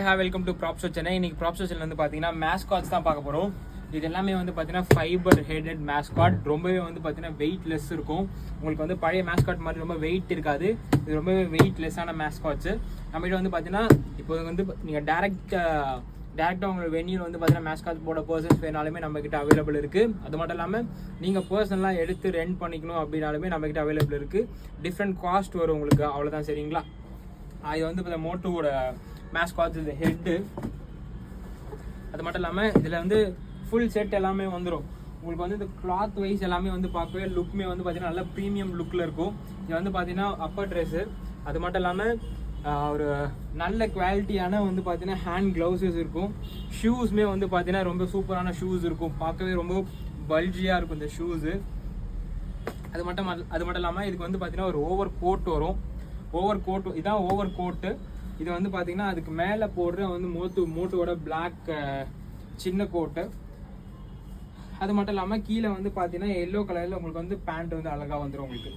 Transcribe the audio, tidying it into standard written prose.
Welcome to ப்ராப்ஷோ Chennai. இன்னைக்கு ப்ராப்ஷோ சென்னை வந்து பார்த்தீங்கன்னா மேஸ்காட்ஸ் தான் பார்க்க போகிறோம். இது எல்லாமே வந்து பார்த்தீங்கன்னா ஃபைபர் ஹெடட் மேஸ்காட். ரொம்பவே வந்து பார்த்தீங்கன்னா வெயிட்லெஸ் இருக்கும். உங்களுக்கு வந்து பழைய மேஸ்காட் மாதிரி ரொம்ப வெயிட் இருக்காது. இது ரொம்பவே வெயிட்லெஸ்ஸான மேஸ்காட்ஸ். நம்மகிட்ட வந்து பார்த்தீங்கன்னா இப்போ வந்து நீங்கள் டேரெக்டாக உங்களோட வென்யூவில் வந்து பார்த்தீங்கன்னா மேஸ்காட் போட பர்சன்ஸ் வேணாலுமே நம்மக்கிட்ட அவைலபிள் இருக்குது. அது மட்டும் இல்லாமல் நீங்கள் பர்சனலாக எடுத்து ரெண்ட் பண்ணிக்கணும் அப்படின்னாலுமே நம்மக்கிட்ட அவைலபிள் இருக்குது. டிஃப்ரெண்ட் காஸ்ட் வரும் உங்களுக்கு, அவ்வளோதான். சரிங்களா? இது வந்து இப்போ மோட்டோவோட மேஸ்காட்ஸ், இது ஹெட்டு. அது மட்டும் இல்லாமல் இதில் வந்து ஃபுல் செட் எல்லாமே வந்துடும். உங்களுக்கு வந்து இந்த கிளாத் வைஸ் எல்லாமே வந்து பார்க்கவே லுக்குமே வந்து பார்த்தீங்கன்னா நல்ல ப்ரீமியம் லுக்கில் இருக்கும். இது வந்து பார்த்தீங்கன்னா அப்பர் ட்ரெஸ்ஸு. அது மட்டும் இல்லாமல் ஒரு நல்ல குவாலிட்டியான வந்து பார்த்தீங்கன்னா ஹேண்ட் க்ளவுஸஸ் இருக்கும். ஷூஸுமே வந்து பார்த்தீங்கன்னா ரொம்ப சூப்பரான ஷூஸ் இருக்கும். பார்க்கவே ரொம்ப பல்ஜியாக இருக்கும் இந்த ஷூஸு. அது மட்டும் இல்லாமல் இதுக்கு வந்து பார்த்தீங்கன்னா ஒரு ஓவர் கோட் வரும். இதான் ஓவர் கோட்டு. இது வந்து பார்த்தீங்கன்னா அதுக்கு மேலே போடுற வந்து மோட்டோவோட பிளாக் சின்ன கோட்டு. அது மட்டும் இல்லாமல் கீழே வந்து பார்த்தீங்கன்னா எல்லோ கலரில் உங்களுக்கு வந்து பேண்ட் வந்து அழகாக வந்துடும் உங்களுக்கு.